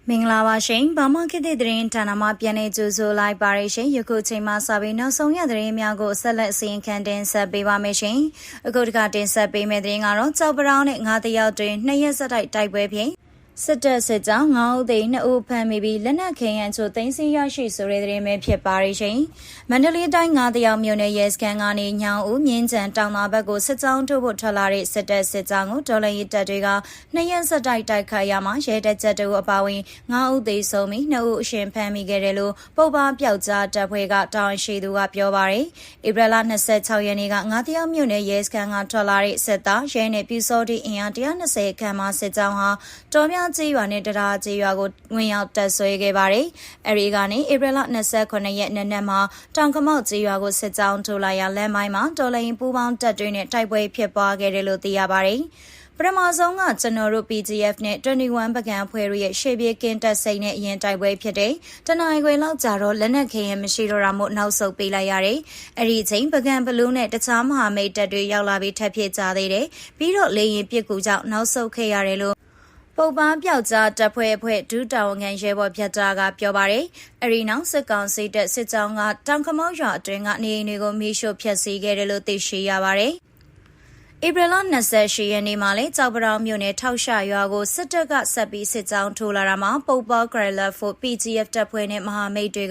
မင်္ဂလာပါရှင်။ဘာမှခေတ်သစ်သတင်းဌာနမှပြန်လည်ကြိုဆိုလိုက်ပါရရှင်။ယခုချိန်မှစပြီးနောက်ဆုံးရသတင်းများကိုဆက်လက်အစီရင်ခံတင်ဆက်ပေးပါမယ်ရှင်။အခုတစ်ခါတင်ဆက်ပေးမယ့်သတင်းကတော့ကြောက်ပရောင်းနဲ့ငါးတယောက်တွင်2ရက်ဆက်တိုက်ပွဲဖြင့်စစ်တပ်စစ်ကြောင်း9ဦးသိန်း2ဦးဖမ်းမိပြီးလက်နက်ခဲယမ်းချို့သိမ်းဆည်းရရှိဆိုတဲ့သတင်းပဲဖြစ်ပါရရှင်။မန္တလေးတိုင်း9တယောက်မြို့နယ်ရဲစခန်းကနေညောင်ဦးမြင်းချံတောင်သာဘက်ကိုစစ်ကြောင်းထုတ်ဖို့ထွက်လာတဲ့စစ်တပ်စစ်ကြောင်းကိုတော်လှန်ရေးတပ်တွေက2ရက်ဆက်တိုက်ခတ်ရမှာရဲတပ်ချက်တို့အပါအဝင်9ဦးသေဆုံးပြီး2ဦးအရှင်ဖမ်းမိခဲ့တယ်လို့ပုပ္ပပျောက်ကြားတပ်ဖွဲ့ကတာဝန်ရှိသူကပြောပါရယ်။ဧပြီလ26ရက်နေ့က9တယောက်မြို့နယ်ရဲစခန်းကထွက်လာတဲ့စစ်သားရဲနဲ့ပြူစောတိအင်အား120ခန့်မှစစ်ကြောင်းဟာတော်မြကျေးရွာနဲ့တရားကျေးရွာကိုဝင်ရောက်တပ်ဆွဲခဲ့ပါတယ်။အဲဒီကနေဧပြီလ29ရက်နေ့မှာတောင်ကမောက်ကျေးရွာကိုစစ်ကြောင်းထိုးလာရလမ်းမိုင်းမှာတော်လှန်ရေးပူးပေါင်းတပ်တွေနဲ့တိုက်ပွဲဖြစ်ပွားခဲ့တယ်လို့သိရပါတယ်။ပထမဆုံးကကျွန်တော်တို့ PGF နဲ့21ပကံအဖွဲ့ရဲ့ရှေ့ပြေးကင်းတက်စိတ်နဲ့အရင်တိုက်ပွဲဖြစ်တဲ့တနင်္ဂနွေလောက်ကြာတော့လက်နက်ခဲယမ်းမရှိတော့တာမို့နောက်ဆုတ်ပေးလိုက်ရတယ်။အဲ့ဒီအချိန်ပကံဘလူးနဲ့တခြားမဟာမိတ်တပ်တွေရောက်လာပြီးထပ်ဖြစ်ကြသေးတယ်။ပြီးတော့လေရင်ပစ်ကူကြောင့်နောက်ဆုတ်ခဲ့ရတယ်လို့ပုပ္ပပျောက်ကြားတပ်ဖွဲ့ဒုတာဝန်ခံရဲဘော်ဖြတ်တာကပြောပါရယ်။အဲဒီနောက်စစ်ကောင်စီတပ်စစ်ကြောင်းကတောင်ကမောက်ရွာအတွင်းကနေအိမ်တွေကိုမီးရှို့ဖျက်ဆီးခဲ့တယ်လို့သိရှိရပါတယ်။ဧပြီလ28ရက်နေ့မှာလည်းကြောက်ပရောင်မြို့နယ်ထောက်ရှရွာကိုစစ်တပ်ကဆက်ပြီးစစ်ကြောင်းထိုးလာတာမှာပုပ္ပဂရလဖို့ PGF တပ်ဖွဲ့နဲ့မဟာမိတ်တွေ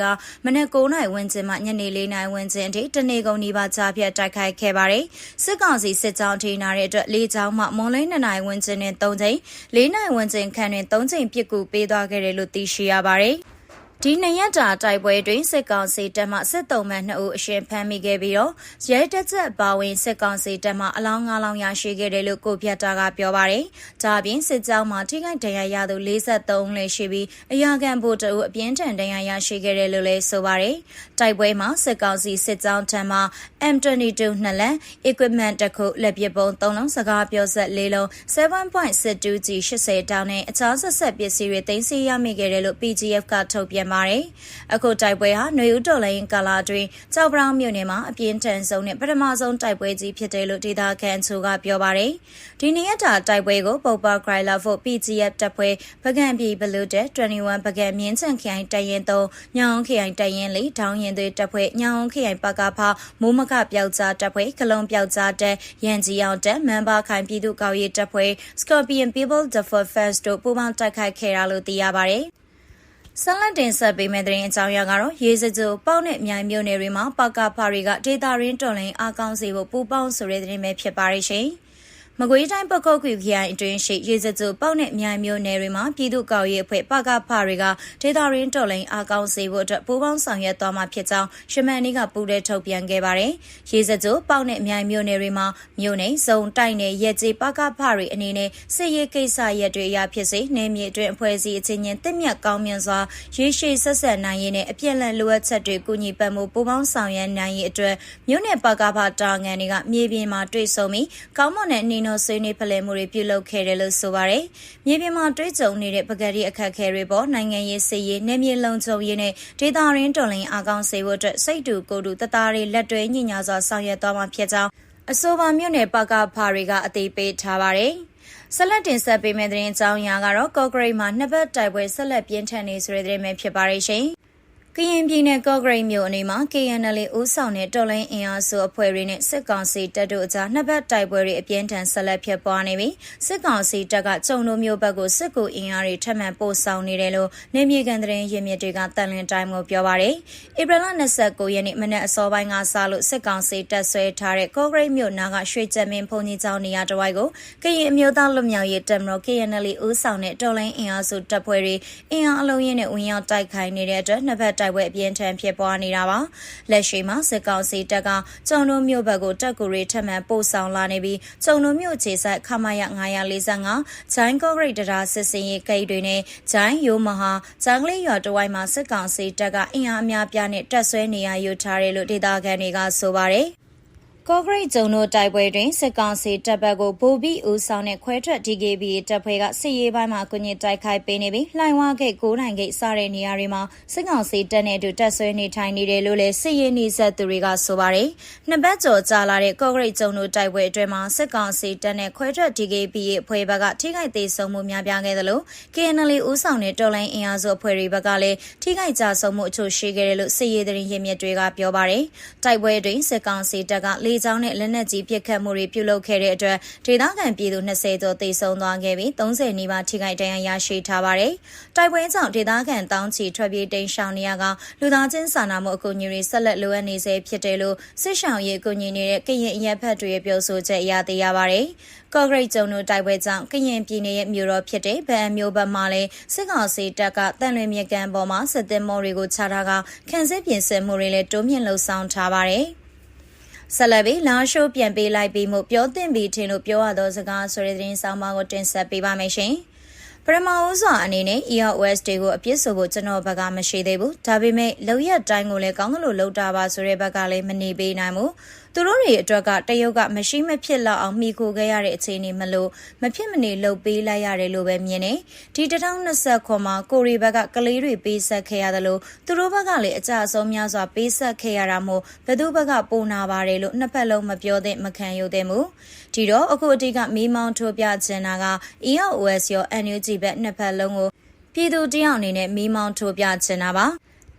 ကမနက်9:00နာရီဝန်းကျင်မှညနေ4:00နာရီဝန်းကျင်အထိတနေကုန်နီးပါးကြားဖြတ်တိုက်ခိုက်ခဲ့ပါတယ်။စစ်ကောင်စီစစ်ကြောင်းထိန်းထားတဲ့အတွက်လေးချောင်းမှမွန်လင်း2နာရီဝန်းကျင်နဲ့3ချိန်4နာရီဝန်းကျင်ခန့်တွင်3ချိန်ပစ်ကူပေးသွားခဲ့တယ်လို့သိရှိရပါတယ်။ဒီ2ရက်တာတိုက်ပွဲတွင်စစ်ကောင်စီတပ်မှစစ်တုံးမှ2ဦးအရှင်ဖမ်းမိခဲ့ပြီးတော့ရဲတပ်ချက်ပါဝင်စစ်ကောင်စီတပ်မှအလောင်း9လောင်းရရှိခဲ့တယ်လို့ကိုဖြတ်တာကပြောပါတယ်။ဒါအပြင်စစ်ကြောင်းမှာထိခိုက်ဒဏ်ရာရသူ43ဦးလည်းရှိပြီးအရာခံဗိုလ်တအုပ်အပြင်းထန်ဒဏ်ရာရရှိခဲ့တယ်လို့လည်းဆိုပါတယ်။တိုက်ပွဲမှာစစ်ကောင်စီစစ်ကြောင်းထံမှ M22 2လက် equipment တစ်ခုလက်ပစ်ပုံ3လုံးစကားပြောဆက်4လုံး 7.62G 80တောင်းနဲ့အခြားဆက်ဆက်ပစ္စည်းတွေသိမ်းဆည်းရမိခဲ့တယ်လို့ PGF ကထုတ်ပြန်ပါတယ်။အခုတိုက်ပွဲဟာຫນွေဦးတော်လိုင်းကာလာတွင်ကြောက်ပရောင်မြို့နယ်မှာအပြင်းထန်ဆုံးနဲ့ပထမဆုံးတိုက်ပွဲကြီးဖြစ်တယ်လို့ဒေသခံချို့ကပြောပါတယ်။ဒီနေ့ရက်တာတိုက်ပွဲကိုပုပ္ပဂရလာဖို့ PGF တပ်ဖွဲ့ပကံပြည်ဘလူးတက်21ပကံမြင်းချန်ခရိုင်တရင်3ညောင်ခရိုင်တရင်4ထောင်းရင်သွေးတပ်ဖွဲ့ညောင်ခရိုင်ပကဖမိုးမကပျောက်ကြားတပ်ဖွဲ့ကလုံပျောက်ကြားတပ်ရန်ကြီးအောင်တပ်မန်ပါခိုင်ပြည်သူ့ကောက်ရေးတပ်ဖွဲ့ Scorpion People Defense တို့ပူးပေါင်းတိုက်ခိုက်ခဲ့တာလို့သိရပါတယ်။ဆက်လက်တင်ဆက်ပေးမယ့်သတင်းအကြောင်းအရာကတော့ရေစကြိုပေါက်နဲ့မြိုင်မြို့နယ်တွေမှာပကဖတွေကဒေတာရင်းတော်လိုင်းအားကောင်းစေဖို့ပူးပေါင်းဆိုတဲ့သတင်းပဲဖြစ်ပါရရှင်။မကွေးတိုင်းပခုတ်ခရိုင်အတွင်းရှိရေစကြိုပေါက်နဲ့မြိုင်မြို့နယ်တွေမှာပြည်သူ့ကောက်ရေးအဖွဲ့ပကဖတွေကဒေတာရင်းတော်လိုင်းအားကောင်းစေဖို့အတွက်ပူးပေါင်းဆောင်ရွက်သွားမှာဖြစ်ကြောင်းရှမန်နီကပူးတဲ့ထုတ်ပြန်ခဲ့ပါတယ်။ရေစကြိုပေါက်နဲ့မြိုင်မြို့နယ်တွေမှာမြို့နယ်စုံတိုက်နယ်ရက်ကြီးပကဖတွေအနေနဲ့စစ်ရေးကိစ္စရက်တွေအရာဖြစ်စေနယ်မြေအတွင်းအဖွဲ့အစည်းအချင်းချင်းတစ်မြတ်ကောင်းမြတ်စွာရေရှည်ဆက်ဆက်နိုင်ရေးနဲ့အပြည့်အစုံလိုအပ်ချက်တွေကူညီပံ့ပိုးပူးပေါင်းဆောင်ရွက်နိုင်ရေးအတွက်မြို့နယ်ပကဖတာငန်တွေကမြေပြင်မှာတွေ့ဆုံပြီးကောင်းမွန်တဲ့နေဆွေးနွေးဖလှယ်မှုတွေပြုလုပ်ခဲ့တယ်လို့ဆိုပါတယ်။မြေပြင်မှာတွေ့ကြုံနေတဲ့ပကတိအခက်အခဲတွေပေါ်နိုင်ငံရေးစစ်ရေးနယ်မြေလုံခြုံရေးနဲ့ဒေသရင်းတော်လှန်အားကောင်းစေဖို့အတွက်စိတ်တူကိုယ်တူတသားတွေလက်တွဲညီညာစွာဆောင်ရွက်သွားမှာဖြစ်ကြောင်းအဆိုပါမြို့နယ်ပကဖတွေကအသိပေးထားပါတယ်။ဆက်လက်တင်ဆက်ပေးမယ့်သတင်းအကြောင်းအရာကတော့ကော့ဂရိတ်မှာနှစ်ပတ်တိုက်ပွဲဆက်လက်ပြင်းထန်နေဆိုတဲ့သတင်းပဲဖြစ်ပါရရှင်။ကရင်ပြည်နယ်ကော့ဂရိတ်မြို့အနီးမှာ KNL ဦးဆောင်တဲ့တော်လိုင်းအင်အားစုအဖွဲ့တွေနဲ့စစ်ကောင်စီတပ်တို့အကြားနှစ်ဘက်တိုက်ပွဲတွေအပြင်းထန်ဆက်လက်ဖြစ်ပွားနေပြီးစစ်ကောင်စီတပ်ကကျုံတို့မျိုးဘက်ကိုစစ်ကူအင်အားတွေထပ်မံပို့ဆောင်နေတယ်လို့နေမြေကန်သတင်းရင်းမြစ်တွေကတန်လင်းတိုင်းကိုပြောပါရယ်။ဧပြီလ29ရက်နေ့မနက်အစောပိုင်းကစလို့စစ်ကောင်စီတပ်ဆွဲထားတဲ့ကော့ဂရိတ်မြို့နာကရွှေကျက်မင်းဘုံကြီးကျောင်းနေရာတစ်ဝိုက်ကိုကရင်အမျိုးသားလွတ်မြောက်ရေးတပ်မတော် KNL ဦးဆောင်တဲ့တော်လိုင်းအင်အားစုတပ်ဖွဲ့တွေအင်အားအလုံးရင်းနဲ့ဝင်ရောက်တိုက်ခိုက်နေတဲ့အတွက်နှစ်ဘက်တိုက်ပွဲအပြင်းထန်ဖြစ်ပွားနေတာပါလက်ရှိမှာစစ်ကောင်စီတပ်ကကျုံတို့မြို့ဘက်ကိုတပ်ကူတွေထပ်မံပို့ဆောင်လာနေပြီးကျုံတို့မြို့ခြေဆိုင်ခမာရ945ဂျိုင်းကော့ဂရိတ်တရားစစ်စင်ရေးဂိတ်တွေနဲ့ဂျိုင်းယိုမဟာဂျန်ကလေးရွာတဝိုက်မှာစစ်ကောင်စီတပ်ကအင်အားအများပြားနဲ့တပ်ဆွဲနေရယူထားတယ်လို့ဒေသခံတွေကဆိုပါတယ် ကော့ဂရိတ်ကျုံတို့တိုက်ပွဲတွင်စစ်ကောင်စီတပ်ဘက်ကိုဗိုလ်ပြီးဦးဆောင်တဲ့ခွဲထွက် DKBA တပ်ဖွဲ့ကစစ်ရေးပိုင်းမှာကုညစ်တိုက်ခိုက်ပေးနေပြီးလှိုင်ဝါဂိတ်ကိုးနိုင်ဂိတ်စတဲ့နေရာတွေမှာစစ်ကောင်စီတပ်နဲ့အတူတပ်ဆွဲနေထိုင်နေတယ်လို့လည်းစစ်ရေးနှိစက်သူတွေကဆိုပါတယ်။နှစ်ပတ်ကျော်ကြာလာတဲ့ကော့ဂရိတ်ကျုံတို့တိုက်ပွဲအတွင်းမှာစစ်ကောင်စီတပ်နဲ့ခွဲထွက် DKBA အဖွဲ့ဘက်ကထိခိုက်သေးဆုံးမှုများပြားခဲ့သလို KNL ဦးဆောင်တဲ့တော်လိုင်းအင်အားစုအဖွဲ့တွေဘက်ကလည်းထိခိုက်ကြဆုံးမှုအချို့ရှိခဲ့တယ်လို့စစ်ရေးသတင်းရင်းမြစ်တွေကပြောပါတယ်။တိုက်ပွဲတွင်စစ်ကောင်စီတပ်ကလေကြောင်းနဲ့လက်နက်ကြီးပစ်ခတ်မှုတွေပြုလုပ်ခဲ့တဲ့အတွက်ဒေသခံပြည်သူ20ကျော်သေဆုံးသွားခဲ့ပြီး30နီးပါးထိခိုက်ဒဏ်ရာရရှိထားပါတယ်။တိုက်ပွဲကြောင့်ဒေသခံတောင်းချီထွက်ပြေးတိမ်းရှောင်နေရကလူသားချင်းစာနာမှုအကူအညီတွေဆက်လက်လိုအပ်နေစေဖြစ်တယ်လို့စစ်ရှောင်ရေးအကူအညီနေတဲ့ကရင်အရက်ဖက်တွေပြောဆိုချက်အရသိရပါတယ်။ကော့ဂရိတ်ကျုံတို့တိုက်ပွဲကြောင့်ကရင်ပြည်နယ်ရဲ့မြို့တော်ဖြစ်တဲ့ဗန်မြို့ဘက်မှာလည်းစစ်ကောင်စီတပ်ကတန်လွင်မြကန်ပေါ်မှာစစ်သည်မော်တွေကိုချထားကခန့်စစ်ပြင်ဆင်မှုတွေလည်းတိုးမြင့်လှုပ်ဆောင်ထားပါတယ်။ဆက်လက်ပြီးလာရှိုးပြန်ပေးလိုက်ပြီးမှုပြောတင်ပြီးထင်လို့ပြောရသောစကားဆိုတဲ့သတင်းဆောင်မကိုတင်ဆက်ပေးပါမယ်ရှင်။ပရမဦးစွာအနေနဲ့ EOS တွေကိုအပြစ်ဆိုဖို့ကျွန်တော်ဘက်ကမရှိသေးဘူး။ဒါပေမဲ့လောက်ရတိုင်းကိုလည်းကောင်းကလို့လှုပ်တာပါဆိုတဲ့ဘက်ကလည်းမနေပေးနိုင်ဘူး။သူတို့တွေအတွက်ကတရုတ်ကမရှိမဖြစ်လောက်အောင်မိခိုခဲ့ရတဲ့အခြေအနေမလို့မဖြစ်မနေလှုပ်ပေးလိုက်ရတယ်လို့ပဲမြင်နေဒီ2020မှာကိုရီဘက်ကကလေးတွေပေးဆက်ခဲ့ရတယ်လို့သူတို့ဘက်ကလည်းအကြအဆုံးများစွာပေးဆက်ခဲ့ရတာမို့ဘသူဘက်ကပုံနာပါတယ်လို့နှစ်ဖက်လုံးမပြောသင့်မခံယူသင့်ဘူးဒီတော့အခုအတိကမီးမောင်းထိုးပြချင်တာက EOS ရော NUG ဘက်နှစ်ဖက်လုံးကိုပြည်သူတယောက်အနေနဲ့မီးမောင်းထိုးပြချင်တာပါ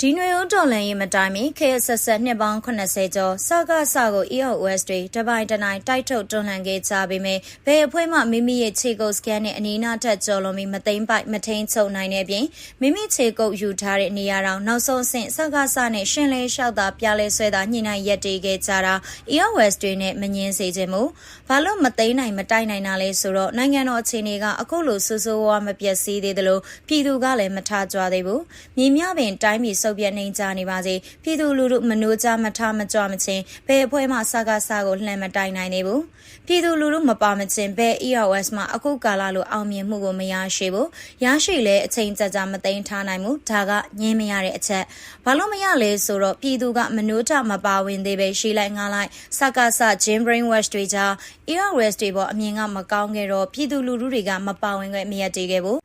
ဒီနွေဦးတော်လန်ရေးမတိုင်မီ KSS နှစ်ပေါင်း80ကျော်စကားစကို EOS တွေတပိုင်းတနိုင်တိုက်ထုတ်တွန်းလှန်ခဲ့ကြပေမဲ့ဘယ်အဖွဲ့မှမိမိရဲ့ခြေကုပ်စကန်နဲ့အနီးနားထက်ကျော်လွန်ပြီးမသိမ့်ပိုက်မထိန်ချုပ်နိုင်တဲ့ပြင်မိမိခြေကုပ်ယူထားတဲ့နေရာတောင်နောက်ဆုံးအဆင့်စကားစနဲ့ရှင်လဲလျှောက်တာပြလဲဆွဲတာညှိနှိုင်းရက်တည်ခဲ့ကြတာ EOS တွေနဲ့မငင်းစေခြင်းမို့ဘာလို့မသိမ့်နိုင်မတိုက်နိုင်တာလဲဆိုတော့နိုင်ငံတော်အခြေအနေကအခုလိုဆူဆူဝါမပြည့်စည်သေးသလိုပြည်သူကလည်းမထကြွသေးဘူးမြင်းမြပင်တိုင်းပြည်စုပ်ပြတ်နေကြနေပါစေပြည်သူလူထုမနိုးကြမထမကြွမချင်းဘယ်အဖွဲ့မှစကားစကိုလှမ်းမတိုင်နိုင်သေးဘူးပြည်သူလူထုမပါမချင်းဘယ် EOS မှအခုကာလလိုအောင်မြင်မှုကိုမရရှိဘူးရရှိလဲအချိန်ကြာကြာမသိမ်းထားနိုင်ဘူးဒါကငင်းမရတဲ့အချက်ဘာလို့မရလဲဆိုတော့ပြည်သူကမနိုးကြမပါဝင်သေးပဲရှိလိုက်ငါလိုက်စကားစ Jim Brainwash တွေကြား EOS တွေပေါ်အမြင်ကမကောင်းခဲ့တော့ပြည်သူလူထုတွေကမပါဝင်ခွင့်မရတည်ခဲ့ဘူး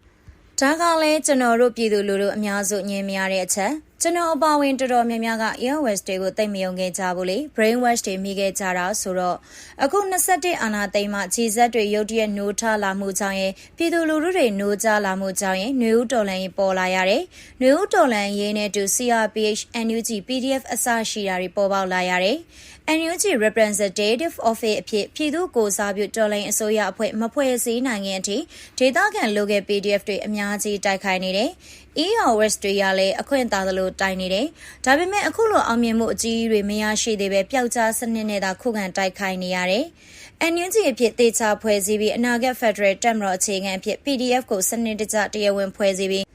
ဒါကလည်းကျွန်တော်တို့ပြည်သူလူထုအများစုညင်မရတဲ့အချက်ကျွန်တော်အပါဝင်တော်တော်များများက EOS တွေကိုသိမယုံခဲ့ကြဘူးလေ brainwash တွေမိခဲ့ကြတာဆိုတော့အခု21အာနာသိမ်းမှာခြေဆက်တွေရုတ်တရက်နိုးထလာမှုကြောင့်ရဲ့ပြည်သူလူထုတွေနိုးကြလာမှုကြောင့်ရဲ့ຫນွေဦးတော်လှန်ရေးပေါ်လာရတယ်ຫນွေဦးတော်လှန်ရေးနဲ့တူ CRPH NUG PDF အစရှိတာတွေပေါ်ပေါက်လာရတယ်NUG representative office အဖြစ်ပြည်သူ့ကိုစားပြုတော်လှန်အစိုးရအဖွဲ့မဖွဲ့စည်းနိုင်ခင်အထိဒေသခံလူငယ် PDF တွေအများကြီးတိုက်ခိုက်နေတယ်EOS တွေရလည်းအခွင့်အသာသလိုတိုင်နေတယ်။ဒါပေမဲ့အခုလိုအောင်မြင်မှုအကြီးတွေမရရှိသေးပဲပျောက်ကြားစနစ်နဲ့သာခုခံတိုက်ခိုက်နေရတယ်။ NUG အဖြစ်တေချာဖွဲ့စည်းပြီးအနာဂတ် Federal တပ်မတော်အခြေခံအဖြစ် PDF ကိုစနစ်တကျတရားဝင်ဖွဲ့စည်းပြီး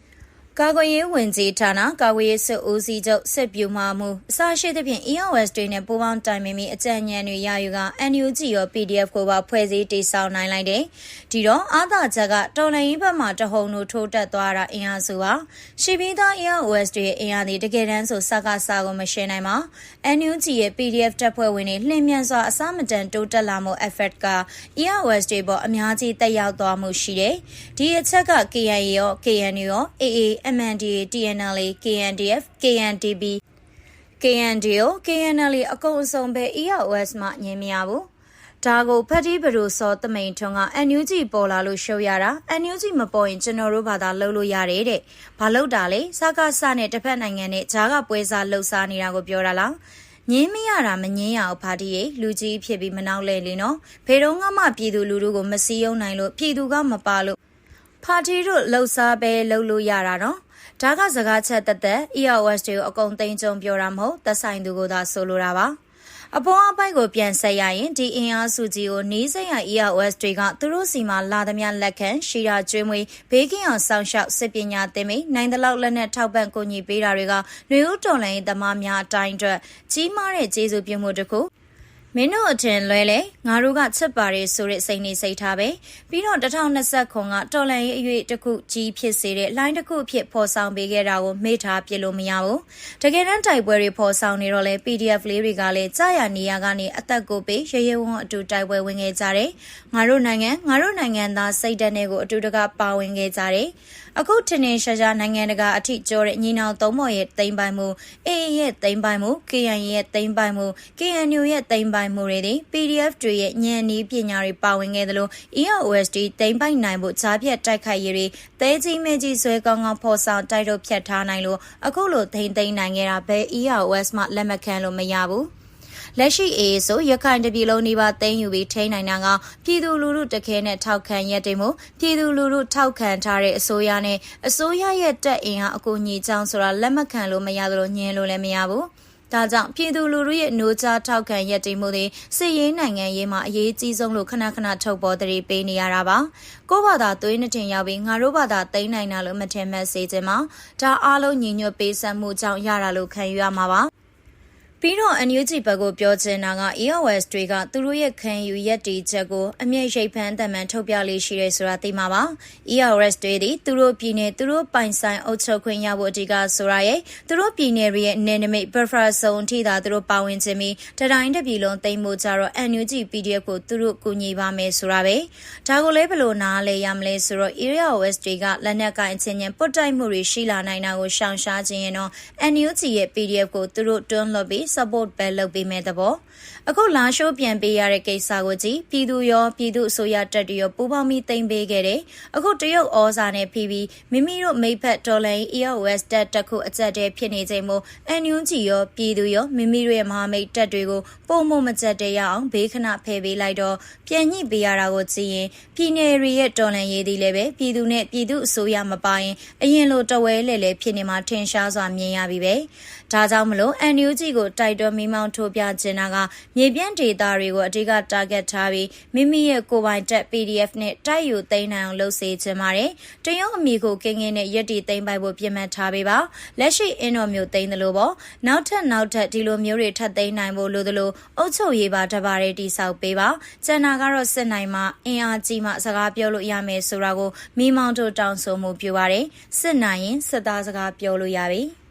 ကာကွယ်ရေးဝန်ကြီးဌာနကာကွယ်ရေးစစ်ဦးစီးချုပ်စစ်ပြူမှမှုအစရှိသဖြင့် EOS တွေနဲ့ပူးပေါင်းတိုင်ပင်ပြီးအကြံဉာဏ်တွေရယူက NUG ရော PDF ကိုပါဖွဲ့စည်းတည်ဆောက်နိုင်လိုက်တယ်။ဒီတော့အာသာချက်ကတော်လှန်ရေးဘက်မှာတဟုန်တို့ထိုးတက်သွားတာအင်အားစုပါရှိပြီးသား EOS တွေရဲ့အင်အားတွေတကယ်တမ်းဆိုစကားစာကိုမရှင်းနိုင်ပါ NUG ရဲ့ PDF တပ်ဖွဲ့ဝင်တွေလှည့်မြန်စွာအစမတန်တိုးတက်လာမှု effort က EOS တွေပေါ်အများကြီးတက်ရောက်သွားမှုရှိတယ်။ဒီအချက်က KIA ရော KNU ရော AA MNDAA TNLA KNDF KNDB KNDO KNLA အကုန်အစုံပဲ EOS မှညင်မရဘူးဒါကိုဖက်တီးဘရူစောတမိန်ထွန်းက NUG ပေါ်လာလို့ရှုပ်ရတာ NUG မပေါ်ရင်ကျွန်တော်တို့ဘာသာလှုပ်လို့ရတယ်တဲ့ဘာလို့တာလဲစကားစနဲ့တစ်ဖက်နိုင်ငံနဲ့ဂျားကပွဲစားလှုပ်ရှားနေတာကိုပြောတာလားငင်းမရတာမငင်းရအောင်ဖာတီရဲ့လူကြီးဖြစ်ပြီးမနောက်လဲလေနော်ဘယ်တော့မှပြည်သူလူထုကိုမစည်းရုံးနိုင်လို့ပြည်သူကမပါလို့ဖာတီတို့လှုပ်ရှားပဲလှုပ်လို့ရတာနော်ဒါကစကားချက်တက် EOS တွေကိုအကုန်သိမ်းကြုံပြောတာမဟုတ်သက်ဆိုင်သူကိုသာဆိုလိုတာပါအပေါ်အပိုက်ကိုပြန်ဆက်ရရင်ဒီအင်အားစုကြီးကိုနီးစပ်ရ EOS တွေကသူတို့စီမှာလာသမျှလက်ခံရှိတာကျွေးမွေးဘေးကင်းအောင်စောင့်ရှောက်စစ်ပညာသင်ပြီးနိုင်တဲ့လောက်လက်နဲ့ထောက်ပံ့ကူညီပေးတာတွေကຫນွေဦးတော်လှန်ရေးသမားများအတိုင်းအတွက်ကြီးမားတဲ့ကျေးဇူးပြုမှုတစ်ခု မင်းတို့အထင်လွဲလေငါတို့ကချက်ပါရဲဆိုတဲ့စိတ်နေစိတ်ထားပဲပြီးတော့2020ခုကတော်လန်ရေးအရွေတစ်ခုကြီးဖြစ်စေတဲ့လိုင်းတစ်ခုဖြစ်ဖော်ဆောင်ပေးခဲ့တာကိုမေ့ထားပြလို့မရဘူးတကယ်တမ်းတိုက်ပွဲတွေဖော်ဆောင်နေတော့လေ PDF လေးတွေကလည်းကြာရနေရကနေအသက်ကိုပေးရဲရဲဝံ့အတူတိုက်ပွဲဝင်ခဲ့ကြတယ်ငါတို့နိုင်ငံသားစိတ်ဓာတ်တွေကိုအတူတကပါဝင်ခဲ့ကြတယ်အခုထင်းထင်းရှားရှားနိုင်ငံတကာအထိကြောတဲ့ညီနောင်သုံးမော်ရဲ့တိမ်ပိုင်မှု AA ရဲ့တိမ်ပိုင်မှု KN ရဲ့တိမ်ပိုင်မှု KNU ရဲ့တိမ်ပိုင်မှုတွေသည် PDF တွေရဲ့ဉာဏ်နည်းပညာတွေပါဝင်ခဲ့သလို EOSD တိမ်ပိုင်နိုင်ဖို့ဈာပြတ်တိုက်ခိုက်ရေးတွေတဲကြီးမဲကြီးဆွဲကောင်းကောင်းဖော်ဆောင်တိုက်ထုတ်ဖြတ်ထားနိုင်လို့အခုလိုသိမ်းနိုင်ခဲ့တာဘယ် EOS မှလက်မခံလို့မရဘူးလက်ရှိအေးဆိုရခိုင်တပြည်လုံးနေပါသိမ်းယူပြီးထိန်းနိုင်တာကပြည်သူလူထုတခဲနဲ့ထောက်ခံရက်တွေမှုပြည်သူလူထုထောက်ခံထားတဲ့အစိုးရနဲ့အစိုးရရဲ့တပ်အင်အားအကူအညီကြောင်းဆိုတာလက်မခံလို့မရသလိုညင်လို့လည်းမရဘူးဒါကြောင့်ပြည်သူလူထုရဲ့နှိုးကြားထောက်ခံရက်တွေမှုတွေစစ်ရေးနိုင်ငံရေးမှာအရေးကြီးဆုံးလို့ခဏခဏထုတ်ပေါ်တရေပေးနေရတာပါကိုယ့်ဘာသာသွေးနှတင်ရောက်ပြီးငါတို့ဘာသာသိမ်းနိုင်တာလို့မထင်မှတ်စေချင်ပါဒါအားလုံးညီညွတ်ပေးဆပ်မှုကြောင့်ရတာလို့ခံယူရမှာပါပြီးတော့ NUG ဘက်ကိုပြောချင်တာက EOS တွေကသူတို့ရဲ့ခံယူရက်တီချက်ကိုအမြင့်ရိပ်ဖန်းတမန်ထုတ်ပြလေးရှိရဲဆိုတာသိမှာပါ EOS တွေသည်သူတို့ပြည်နယ်သူတို့ပိုင်ဆိုင်အုပ်ချုပ်ခွင့်ရဖို့အဓိကဆိုတာရဲ့သူတို့ပြည်နယ်ရဲ့နယ်နိမိတ် buffer zone ထိသာသူတို့ပါဝင်ခြင်းပြီးတတိုင်းတစ်ပြည်လုံးသိမ်းဖို့ကြတော့ NUG PDF ကိုသူတို့ကူညီပါမယ်ဆိုတာပဲဒါကိုလည်းဘယ်လိုနားလဲရမလဲဆိုတော့ EOS တွေကလက်နက်ကင်ချင်းချင်းပုတ်တိုက်မှုတွေရှိလာနိုင်တာကိုရှောင်ရှားခြင်းရင်တော့ NUG ရဲ့ PDF ကိုသူတို့တွန်းလွှတ်ပြီးsupport ပဲလုပ်ပေးမယ်တဘောအခုလာရှိုးပြန်ပေးရတဲ့ကိစ္စကိုကြည့်ပြည်သူရောပြည်သူအစိုးရတပ်တွေရောပူးပေါင်းပြီးတင်ပေးခဲ့တယ်အခုတရုတ်ဩဇာနဲ့ဖိပြီးမိမိတို့မိဖက်တော်လိုင်း EOS တပ်တစ်ခုအကြက်တည်းဖြစ်နေချိန်မို့ NUG ရောပြည်သူရောမိမိတို့ရဲ့မဟာမိတ်တပ်တွေကိုပုံမမကြက်တဲရအောင်ဘေးခဏဖယ်ပေးလိုက်တော့ပြန်ညှိပေးရတာကိုကြည့်ရင်ပြည်နယ်တွေရဲ့တော်လိုင်းရေးသည်လည်းပဲပြည်သူနဲ့ပြည်သူအစိုးရမပါရင်အရင်လိုတဝဲလဲလဲဖြစ်နေမှာထင်ရှားစွာမြင်ရပြီပဲဒါကြောင့်မလို့ NUG ကိုတိုက်တော်မိမောင်းထိုးပြခြင်းကမြေပြန့်ဒေသတွေကိုအဓိက target ထားပြီးမိမိရဲ့ကိုယ်ပိုင်တပ် PDF နဲ့တိုက်ယူသိမ်းနိုင်အောင်လုပ်စေချင်ပါတယ်။တရုတ်အမိကိုကင်းကင်းနဲ့ရက်တီသိမ်းပိုက်ဖို့ပြင်မှတ်ထားပေးပါ။လက်ရှိအင်းတော်မျိုးသိမ်းသလိုပေါ့။နောက်ထပ်ဒီလိုမျိုးတွေထပ်သိမ်းနိုင်ဖို့လိုသလိုအုပ်ချုပ်ရေးပါတပါးတွေတိဆောက်ပေးပါ။ကျန်တာကတော့စစ်နိုင်မှာအင်အားကြီးမှစကားပြောလို့ရမယ်ဆိုတာကိုမိမောင်းတို့တောင်းဆိုမှုပြုပါတယ်။စစ်နိုင်ရင်စစ်သားစကားပြောလို့ရပြီ။